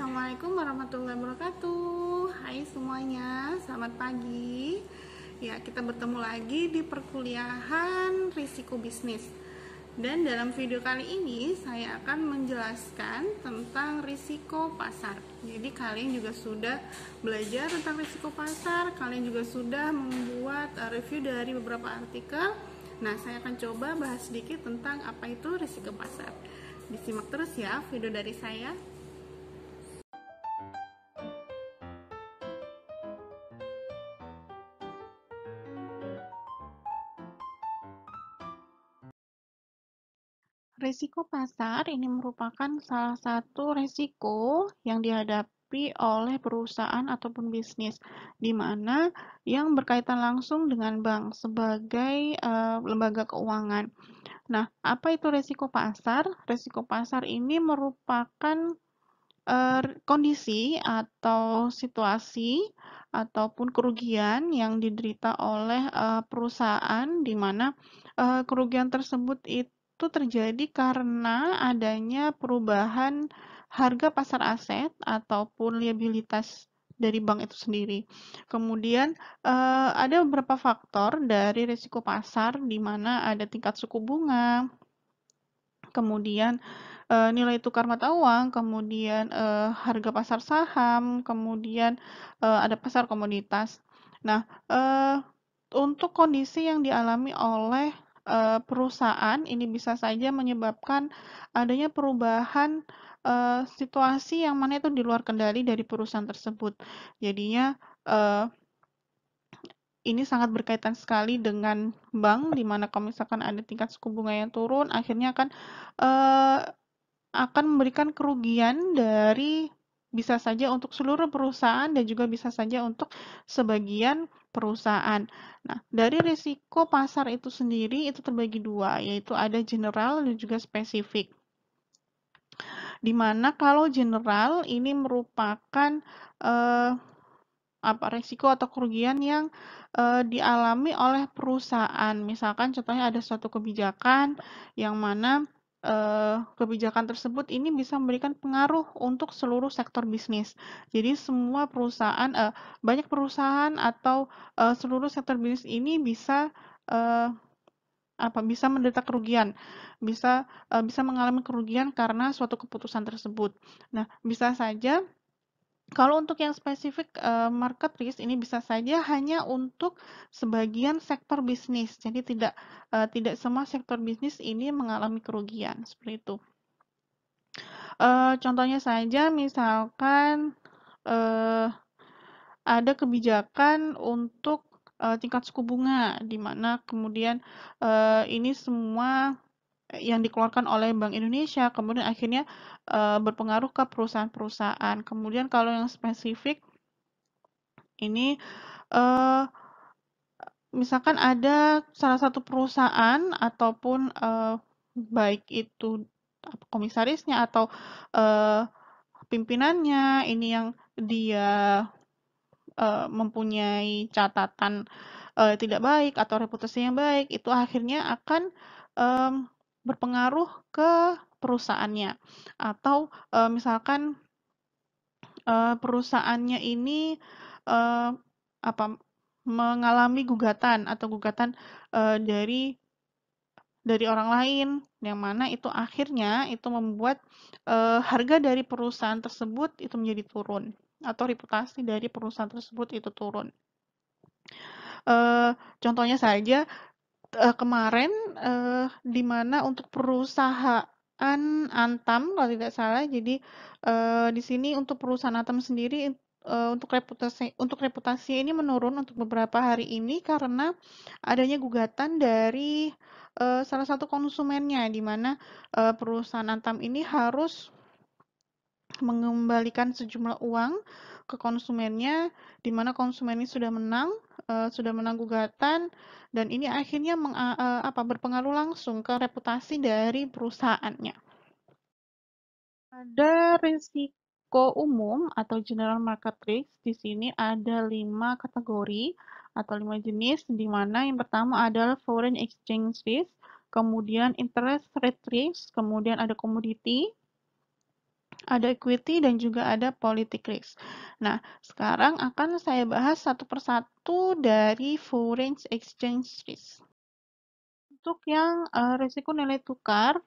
Assalamualaikum warahmatullahi wabarakatuh. Hai semuanya, selamat pagi. Ya, kita bertemu lagi di perkuliahan risiko bisnis. Dan dalam video kali ini saya akan menjelaskan tentang risiko pasar. Jadi kalian juga sudah belajar tentang risiko pasar, kalian juga sudah membuat review dari beberapa artikel. Nah, saya akan coba bahas sedikit tentang apa itu risiko pasar. Disimak terus ya video dari saya. Risiko pasar ini merupakan salah satu risiko yang dihadapi oleh perusahaan ataupun bisnis, di mana yang berkaitan langsung dengan bank sebagai lembaga keuangan. Nah, apa itu risiko pasar? Risiko pasar ini merupakan kondisi atau situasi ataupun kerugian yang diderita oleh perusahaan, di mana kerugian tersebut itu terjadi karena adanya perubahan harga pasar aset ataupun liabilitas dari bank itu sendiri. Kemudian ada beberapa faktor dari risiko pasar, di mana ada tingkat suku bunga, kemudian nilai tukar mata uang, kemudian harga pasar saham, kemudian ada pasar komoditas. Nah, untuk kondisi yang dialami oleh perusahaan ini bisa saja menyebabkan adanya perubahan situasi yang mana itu di luar kendali dari perusahaan tersebut. Jadinya ini sangat berkaitan sekali dengan bank, di mana kalau misalkan ada tingkat suku bunga yang turun, akhirnya akan memberikan kerugian dari bisa saja untuk seluruh perusahaan dan juga bisa saja untuk sebagian perusahaan. Nah, dari risiko pasar itu sendiri itu terbagi dua, yaitu ada general dan juga spesifik. Di mana kalau general ini merupakan risiko atau kerugian yang dialami oleh perusahaan. Misalkan contohnya ada suatu kebijakan yang mana kebijakan tersebut ini bisa memberikan pengaruh untuk seluruh sektor bisnis. Jadi semua perusahaan, banyak perusahaan atau seluruh sektor bisnis ini bisa bisa menderita kerugian, bisa mengalami kerugian karena suatu keputusan tersebut. Nah, bisa saja kalau untuk yang spesifik market risk ini bisa saja hanya untuk sebagian sektor bisnis. Jadi tidak semua sektor bisnis ini mengalami kerugian seperti itu. Contohnya saja misalkan ada kebijakan untuk tingkat suku bunga, di mana kemudian ini semua yang dikeluarkan oleh Bank Indonesia, kemudian akhirnya berpengaruh ke perusahaan-perusahaan. Kemudian kalau yang spesifik ini misalkan ada salah satu perusahaan ataupun baik itu komisarisnya atau pimpinannya ini yang dia mempunyai catatan tidak baik atau reputasi yang baik, itu akhirnya akan berpengaruh ke perusahaannya. Atau misalkan perusahaannya ini mengalami gugatan dari orang lain, yang mana itu akhirnya itu membuat harga dari perusahaan tersebut itu menjadi turun, atau reputasi dari perusahaan tersebut itu turun. Contohnya saja kemarin di mana untuk perusahaan Antam kalau tidak salah, jadi di sini untuk perusahaan Antam sendiri untuk reputasi ini menurun untuk beberapa hari ini karena adanya gugatan dari salah satu konsumennya, di mana perusahaan Antam ini harus mengembalikan sejumlah uang ke konsumennya, di mana konsumen ini sudah menang gugatan, dan ini akhirnya berpengaruh langsung ke reputasi dari perusahaannya. Ada risiko umum atau general market risk. Di sini ada 5 kategori atau 5 jenis, di mana yang pertama adalah foreign exchange risk, kemudian interest rate risk, kemudian ada commodity, ada equity dan juga ada politik risk. Nah, sekarang akan saya bahas satu persatu dari foreign exchange risk. Untuk yang risiko nilai tukar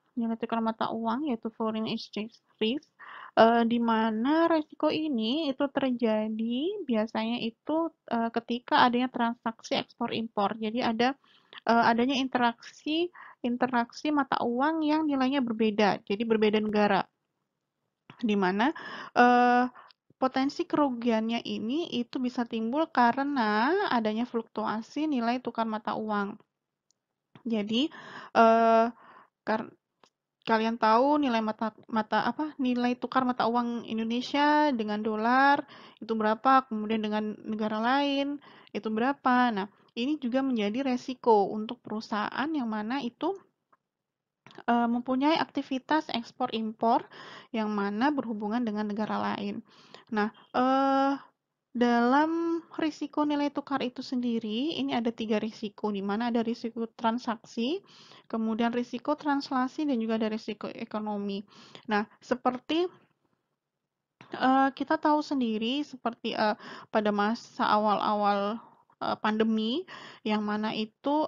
mata uang yaitu foreign exchange risk, di mana risiko ini itu terjadi biasanya itu ketika adanya transaksi ekspor impor. Jadi adanya interaksi interaksi mata uang yang nilainya berbeda, jadi berbeda negara. Di mana potensi kerugiannya ini itu bisa timbul karena adanya fluktuasi nilai tukar mata uang. Jadi eh, kar- kalian tahu nilai mata mata apa nilai tukar mata uang Indonesia dengan dolar itu berapa, kemudian dengan negara lain itu berapa. Nah, ini juga menjadi resiko untuk perusahaan yang mana itu mempunyai aktivitas ekspor impor yang mana berhubungan dengan negara lain. Nah, dalam risiko nilai tukar itu sendiri, ini ada 3 risiko, di mana ada risiko transaksi, kemudian risiko translasi, dan juga ada risiko ekonomi. Nah, seperti kita tahu sendiri seperti, pada masa awal-awal, pandemi, yang mana itu,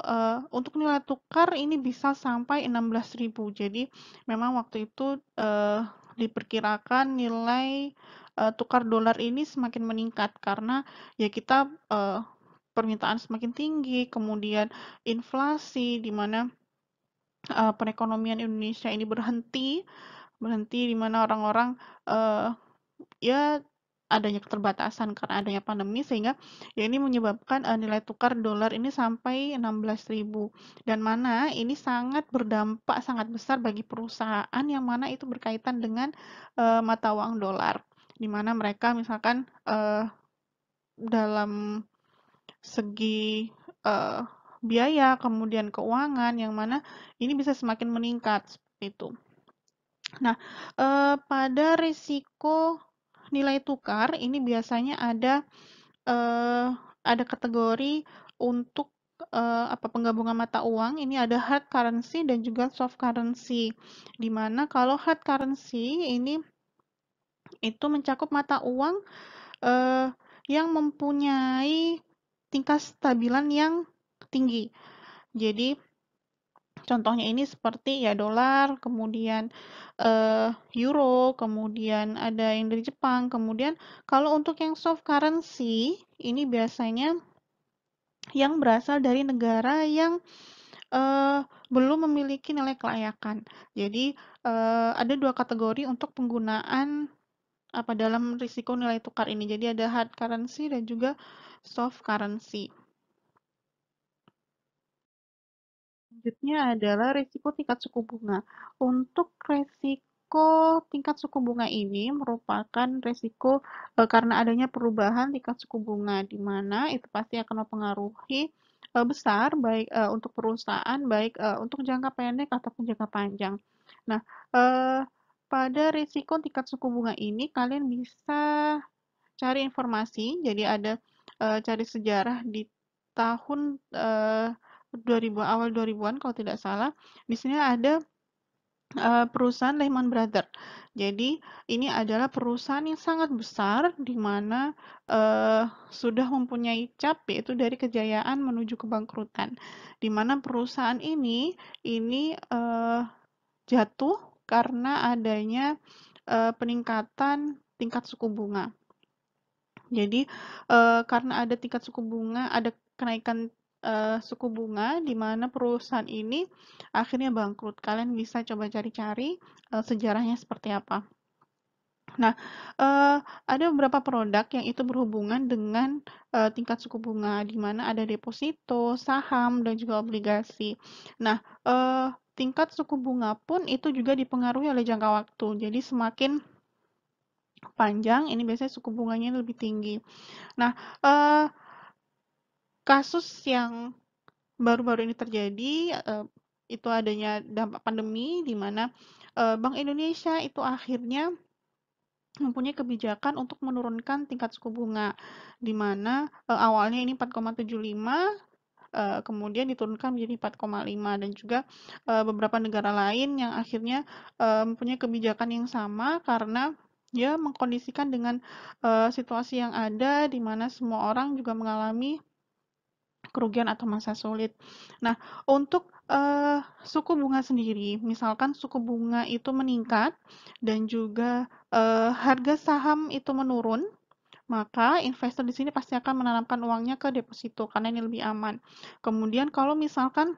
untuk nilai tukar ini bisa sampai 16.000. Jadi memang waktu itu, diperkirakan nilai, tukar dolar ini semakin meningkat karena ya kita, permintaan semakin tinggi, kemudian inflasi, di mana, perekonomian Indonesia ini berhenti berhenti di mana orang-orang, eee ya, adanya keterbatasan karena adanya pandemi sehingga ya ini menyebabkan, nilai tukar dolar ini sampai 16.000 dan mana ini sangat berdampak sangat besar bagi perusahaan yang mana itu berkaitan dengan, mata uang dolar. Di mana mereka misalkan, dalam segi, eee, biaya kemudian keuangan yang mana ini bisa semakin meningkat, seperti itu. Nah, pada risiko nilai tukar ini biasanya eee, ada kategori untuk, penggabungan mata uang, ini ada hard currency dan juga soft currency. Di mana kalau hard currency ini itu mencakup mata uang, eee, yang mempunyai tingkat stabilan yang tinggi. Jadi contohnya ini seperti ya dolar, kemudian euro, kemudian ada yang dari Jepang, kemudian kalau untuk yang soft currency ini biasanya yang berasal dari negara yang eh, belum memiliki nilai kelayakan. Jadi ada 2 kategori untuk penggunaan dalam risiko nilai tukar ini. Jadi ada hard currency dan juga soft currency. Selanjutnya adalah risiko tingkat suku bunga. Untuk resiko tingkat suku bunga ini merupakan resiko karena adanya perubahan tingkat suku bunga, di mana itu pasti akan mempengaruhi besar baik untuk perusahaan, baik untuk jangka pendek ataupun jangka panjang. Nah, eh, pada risiko tingkat suku bunga ini kalian bisa cari informasi, jadi ada cari sejarah di tahun 2000 awal 2000-an kalau tidak salah. Di sini ada perusahaan Lehman Brothers. Jadi ini adalah perusahaan yang sangat besar di mana sudah mempunyai cap yaitu dari kejayaan menuju kebangkrutan. Di mana perusahaan ini jatuh karena adanya peningkatan tingkat suku bunga. Jadi, karena ada tingkat suku bunga, ada kenaikan suku bunga di mana perusahaan ini akhirnya bangkrut. Kalian bisa coba cari-cari sejarahnya seperti apa. Nah, ada beberapa produk yang itu berhubungan dengan tingkat suku bunga, di mana ada deposito, saham, dan juga obligasi. Nah, tingkat suku bunga pun itu juga dipengaruhi oleh jangka waktu. Jadi semakin panjang, ini biasanya suku bunganya lebih tinggi. Nah, kasus yang baru-baru ini terjadi, itu adanya dampak pandemi di mana, Bank Indonesia itu akhirnya mempunyai kebijakan untuk menurunkan tingkat suku bunga, di mana, awalnya ini 4,75, kemudian diturunkan menjadi 4,5 dan juga, beberapa negara lain yang akhirnya, mempunyai kebijakan yang sama karena Dia mengkondisikan dengan, situasi yang ada di mana semua orang juga mengalami kerugian atau masa sulit. Nah, untuk, suku bunga sendiri, misalkan suku bunga itu meningkat dan juga, harga saham itu menurun, maka investor di sini pasti akan menanamkan uangnya ke deposito karena ini lebih aman. Kemudian kalau misalkan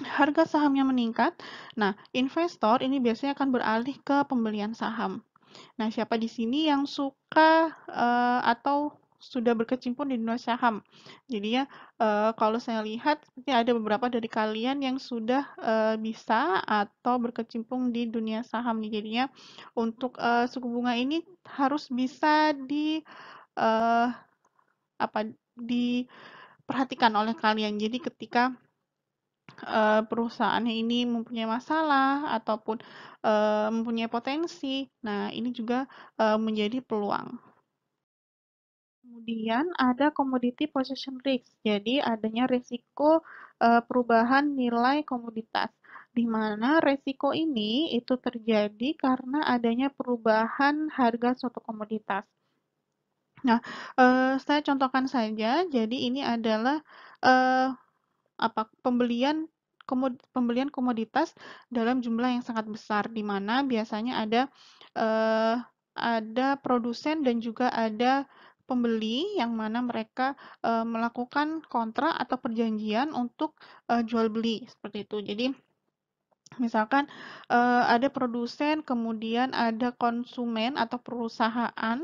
harga sahamnya meningkat, nah investor ini biasanya akan beralih ke pembelian saham. Nah, siapa di sini yang suka, atau sudah berkecimpung di dunia saham? Jadinya, kalau saya lihat seperti ada beberapa dari kalian yang sudah, bisa atau berkecimpung di dunia saham nih. Jadinya untuk, suku bunga ini harus bisa eee, apa, diperhatikan oleh kalian. Jadi ketika, perusahaannya ini mempunyai masalah ataupun, mempunyai potensi, nah ini juga, menjadi peluang. Kemudian ada commodity position risk, jadi adanya resiko, perubahan nilai komoditas, di mana resiko ini itu terjadi karena adanya perubahan harga suatu komoditas. Nah, saya contohkan saja, jadi ini adalah, eee, pembelian komoditas dalam jumlah yang sangat besar, di mana biasanya eee, ada produsen dan juga ada pembeli yang mana mereka, melakukan kontrak atau perjanjian untuk, jual beli, seperti itu. Jadi misalkan, ada produsen, kemudian ada konsumen atau perusahaan,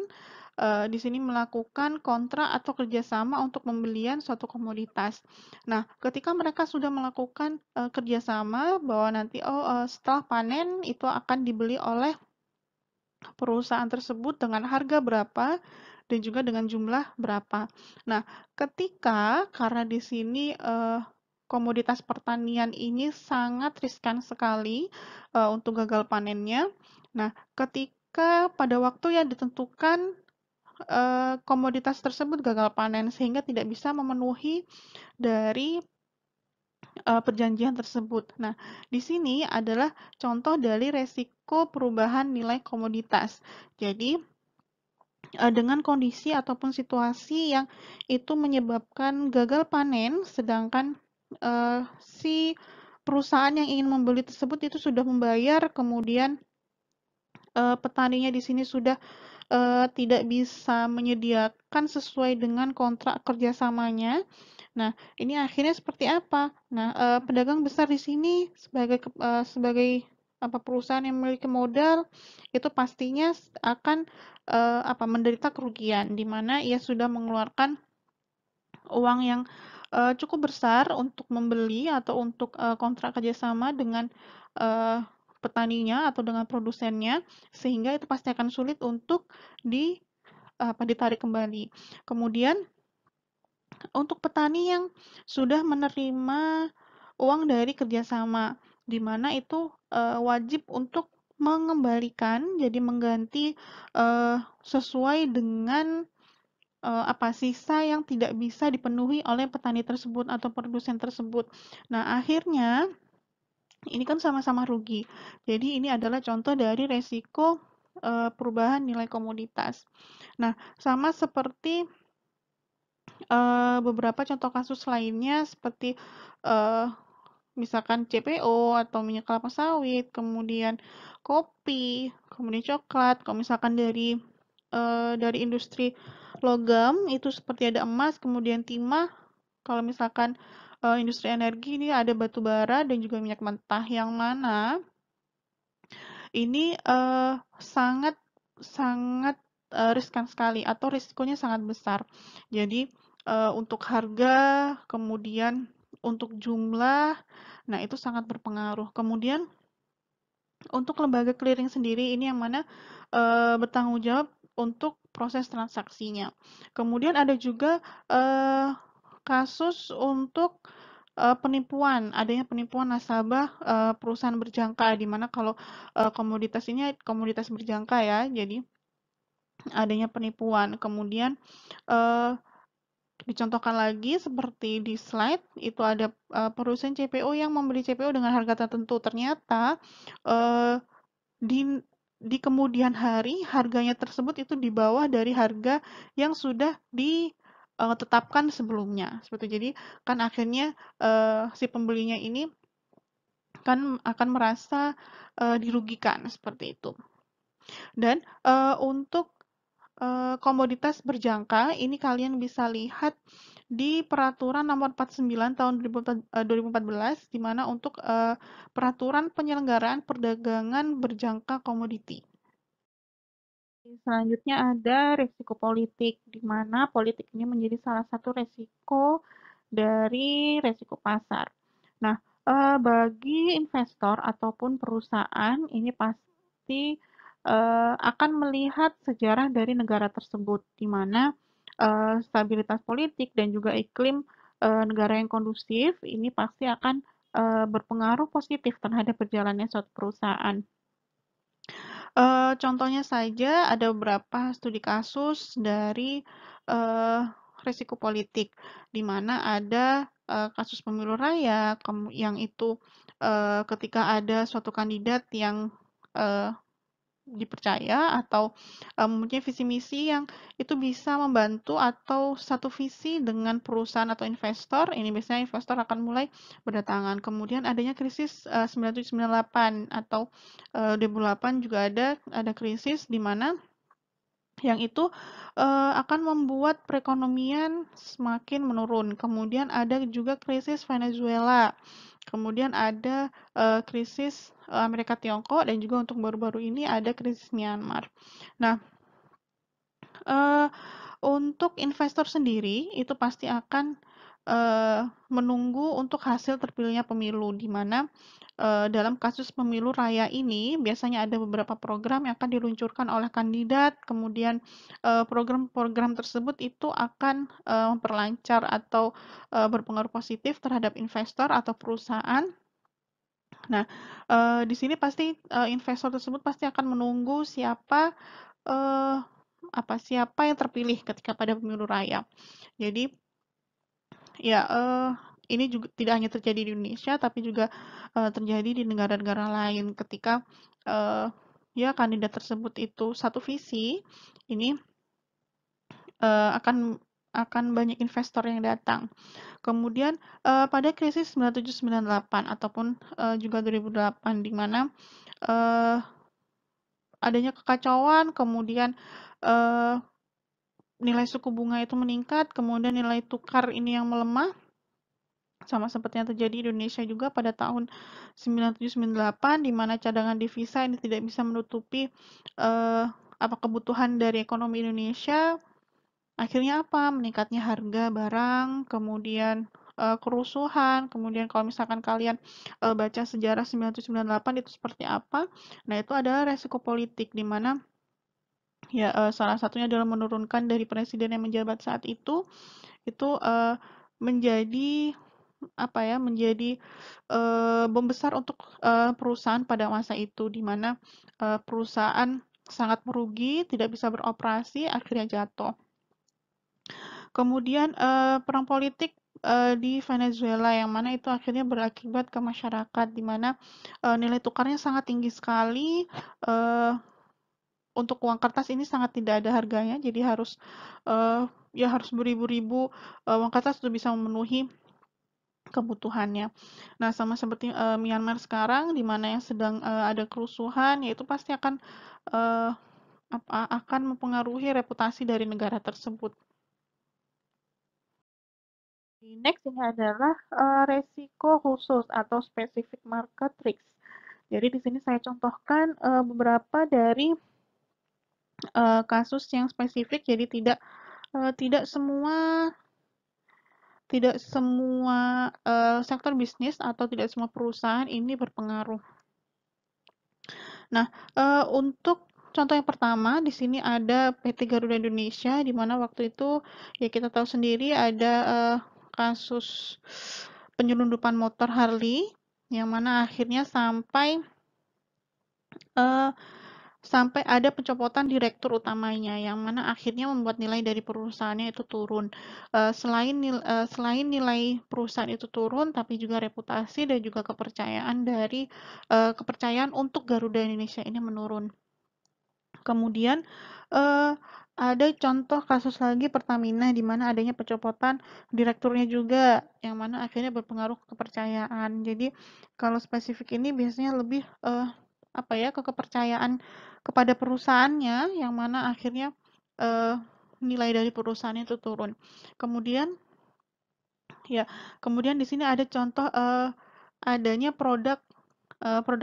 di sini melakukan kontrak atau kerjasama untuk pembelian suatu komoditas. Nah, ketika mereka sudah melakukan, kerjasama bahwa nanti, setelah panen itu akan dibeli oleh perusahaan tersebut dengan harga berapa dan juga dengan jumlah berapa. Nah, karena di sini, komoditas pertanian ini sangat riskan sekali, untuk gagal panennya. Nah, ketika pada waktu yang ditentukan, komoditas tersebut gagal panen sehingga tidak bisa memenuhi dari, perjanjian tersebut. Nah, di sini adalah contoh dari resiko perubahan nilai komoditas. Jadi, dengan kondisi ataupun situasi yang itu menyebabkan gagal panen, sedangkan, si perusahaan yang ingin membeli tersebut itu sudah membayar, kemudian, petaninya di sini sudah, tidak bisa menyediakan sesuai dengan kontrak kerjasamanya. Nah, ini akhirnya seperti apa? Nah, pedagang besar di sini sebagai perusahaan yang memiliki modal, itu pastinya akan, menderita kerugian, di mana ia sudah mengeluarkan uang yang, cukup besar untuk membeli atau untuk, kontrak kerjasama dengan, eee, petaninya atau dengan produsennya, sehingga itu pasti akan sulit untuk ditarik kembali. Kemudian untuk petani yang sudah menerima uang dari kerjasama, di mana itu, wajib untuk mengembalikan, jadi mengganti, sesuai dengan, sisa yang tidak bisa dipenuhi oleh petani tersebut atau produsen tersebut. Nah, akhirnya ini kan sama-sama rugi. Jadi ini adalah contoh dari resiko, perubahan nilai komoditas. Nah, sama seperti beberapa contoh kasus lainnya seperti, eee, misalkan CPO atau minyak kelapa sawit, kemudian kopi, kemudian coklat. Kalau misalkan dari industri logam itu seperti ada emas, kemudian timah. Kalau misalkan, industri energi ini ada batu bara dan juga minyak mentah, yang mana ini, sangat sangat, riskan sekali atau risikonya sangat besar. Jadi, untuk harga, kemudian untuk jumlah, nah itu sangat berpengaruh. Kemudian untuk lembaga clearing sendiri ini yang mana, bertanggung jawab untuk proses transaksinya. Kemudian ada juga, kasus untuk, penipuan, adanya penipuan nasabah, perusahaan berjangka, di mana kalau, komoditas ini komoditas berjangka ya, jadi adanya penipuan. Kemudian, eee, dicontohkan lagi seperti di slide, itu ada, perusahaan CPO yang membeli CPO dengan harga tertentu. Ternyata, eee, di di kemudian hari harganya tersebut itu di bawah dari harga yang sudah ditetapkan sebelumnya. Seperti jadi kan akhirnya si pembelinya ini kan akan merasa dirugikan seperti itu. Dan untuk komoditas berjangka ini kalian bisa lihat di Peraturan Nomor 49 Tahun 2014 di mana untuk peraturan penyelenggaraan perdagangan berjangka komoditi. Selanjutnya ada risiko politik, di mana politik ini menjadi salah satu risiko dari risiko pasar. Nah, bagi investor ataupun perusahaan ini pasti akan melihat sejarah dari negara tersebut, di mana stabilitas politik dan juga iklim negara yang kondusif ini pasti akan berpengaruh positif terhadap berjalannya suatu perusahaan. Contohnya saja ada beberapa studi kasus dari risiko politik, di mana ada kasus pemilu raya yang itu ketika ada suatu kandidat yang dipercaya atau mempunyai visi misi yang itu bisa membantu atau satu visi dengan perusahaan atau investor, ini biasanya investor akan mulai berdatangan. Kemudian adanya krisis 9798 atau 2008 juga ada krisis di mana yang itu akan membuat perekonomian semakin menurun. Kemudian ada juga krisis Venezuela. Kemudian ada krisis Amerika Tiongkok dan juga untuk baru-baru ini ada krisis Myanmar. Nah, untuk investor sendiri itu pasti akan menunggu untuk hasil terpilihnya pemilu, di mana dalam kasus pemilu raya ini biasanya ada beberapa program yang akan diluncurkan oleh kandidat, kemudian program-program tersebut itu akan memperlancar atau berpengaruh positif terhadap investor atau perusahaan. Nah, di sini pasti investor tersebut pasti akan menunggu siapa siapa yang terpilih ketika pada pemilu raya. Jadi ya, ini juga tidak hanya terjadi di Indonesia, tapi juga terjadi di negara-negara lain ketika ya kandidat tersebut itu satu visi, ini akan banyak investor yang datang. Kemudian pada krisis 9798 ataupun juga 2008 di mana adanya kekacauan, kemudian nilai suku bunga itu meningkat, kemudian nilai tukar ini yang melemah, sama seperti yang terjadi di Indonesia juga pada tahun 9798 di mana cadangan devisa ini tidak bisa menutupi kebutuhan dari ekonomi Indonesia. Akhirnya apa? Meningkatnya harga barang, kemudian kerusuhan, kemudian kalau misalkan kalian baca sejarah 9798 itu seperti apa? Nah, itu adalah resiko politik di mana ya salah satunya adalah menurunkan dari presiden yang menjabat saat itu menjadi menjadi bom besar untuk perusahaan pada masa itu, di mana perusahaan sangat merugi, tidak bisa beroperasi, akhirnya jatuh. Kemudian perang politik di Venezuela yang mana itu akhirnya berakibat ke masyarakat, di mana nilai tukarnya sangat tinggi sekali. Untuk uang kertas ini sangat tidak ada harganya, jadi harus beribu-ribu uang kertas untuk bisa memenuhi kebutuhannya. Nah, sama seperti Myanmar sekarang, di mana yang sedang ada kerusuhan, yaitu pasti akan mempengaruhi reputasi dari negara tersebut. Next ini adalah resiko khusus atau specific market risk. Jadi di sini saya contohkan beberapa dari kasus yang spesifik. Jadi tidak semua sektor bisnis atau tidak semua perusahaan ini berpengaruh. Nah, untuk contoh yang pertama di sini ada PT Garuda Indonesia, di mana waktu itu ya kita tahu sendiri ada kasus penyelundupan motor Harley, yang mana akhirnya sampai ada pencopotan direktur utamanya, yang mana akhirnya membuat nilai dari perusahaannya itu turun. Selain nilai perusahaan itu turun, tapi juga reputasi dan juga kepercayaan untuk Garuda Indonesia ini menurun. Kemudian eh, ada contoh kasus lagi Pertamina di mana adanya pencopotan direkturnya juga, yang mana akhirnya berpengaruh ke kepercayaan. Jadi kalau spesifik ini biasanya lebih apa ya, ke kepercayaan kepada perusahaannya, yang mana akhirnya eh, nilai dari perusahaan itu turun. Kemudian ya, kemudian di sini ada contoh adanya produk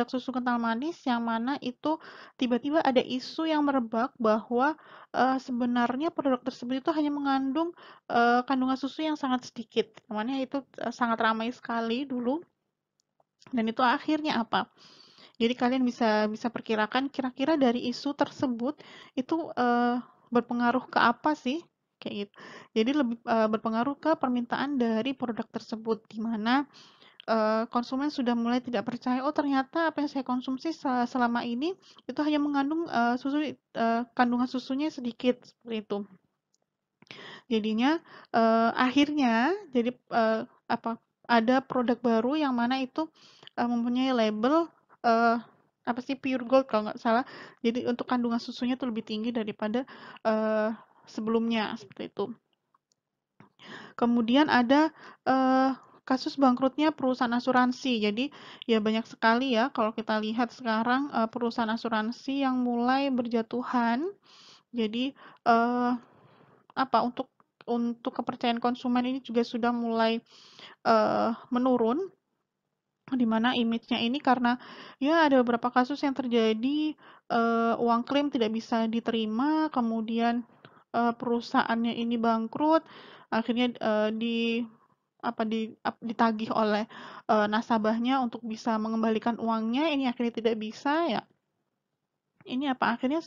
susu kental manis yang mana itu tiba-tiba ada isu yang merebak bahwa sebenarnya produk tersebut itu hanya mengandung kandungan susu yang sangat sedikit. Namanya itu sangat ramai sekali dulu, dan itu akhirnya apa? Jadi kalian bisa bisa perkirakan kira-kira dari isu tersebut itu berpengaruh ke apa sih? Kayak gitu. Jadi lebih berpengaruh ke permintaan dari produk tersebut, di mana konsumen sudah mulai tidak percaya, oh ternyata apa yang saya konsumsi selama ini itu hanya mengandung kandungan susunya sedikit, seperti itu. Jadinya akhirnya jadi apa, ada produk baru yang mana itu mempunyai label apa sih, pure gold kalau nggak salah. Jadi untuk kandungan susunya itu lebih tinggi daripada sebelumnya, seperti itu. Kemudian ada kasus bangkrutnya perusahaan asuransi. Jadi ya banyak sekali ya kalau kita lihat sekarang perusahaan asuransi yang mulai berjatuhan. Jadi apa, untuk kepercayaan konsumen ini juga sudah mulai menurun, di mana image-nya ini karena ya ada beberapa kasus yang terjadi, uang klaim tidak bisa diterima, kemudian perusahaannya ini bangkrut, akhirnya ditagih oleh nasabahnya untuk bisa mengembalikan uangnya, ini akhirnya tidak bisa ya. Ini apa, akhirnya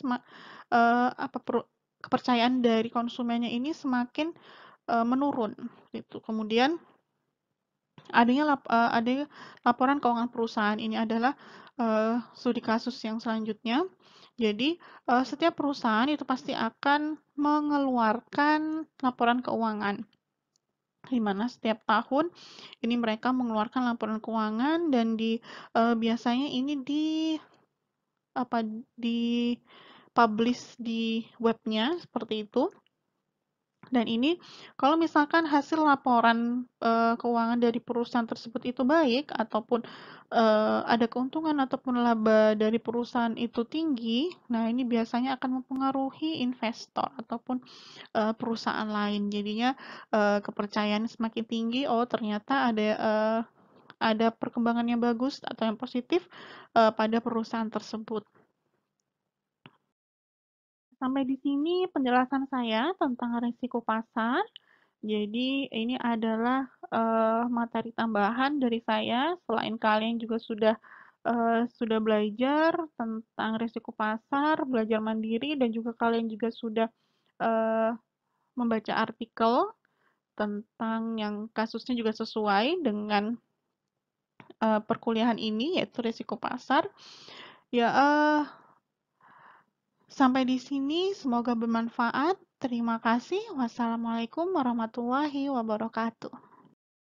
kepercayaan dari konsumennya ini semakin menurun gitu. Kemudian ada laporan keuangan perusahaan. Ini adalah studi kasus yang selanjutnya. Jadi setiap perusahaan itu pasti akan mengeluarkan laporan keuangan, di mana setiap tahun ini mereka mengeluarkan laporan keuangan, dan biasanya ini di publish di webnya seperti itu. Dan ini kalau misalkan hasil laporan keuangan dari perusahaan tersebut itu baik, ataupun ada keuntungan ataupun laba dari perusahaan itu tinggi, nah ini biasanya akan mempengaruhi investor ataupun perusahaan lain. Jadinya kepercayaan semakin tinggi, oh ternyata ada perkembangan yang bagus atau yang positif pada perusahaan tersebut. Sampai di sini penjelasan saya tentang risiko pasar. Jadi ini adalah materi tambahan dari saya. Selain kalian juga sudah belajar tentang risiko pasar, belajar mandiri, dan juga kalian juga sudah eh, membaca artikel tentang yang kasusnya juga sesuai dengan perkuliahan ini, yaitu risiko pasar. Ya, sampai di sini semoga bermanfaat. Terima kasih. Wassalamualaikum warahmatullahi wabarakatuh.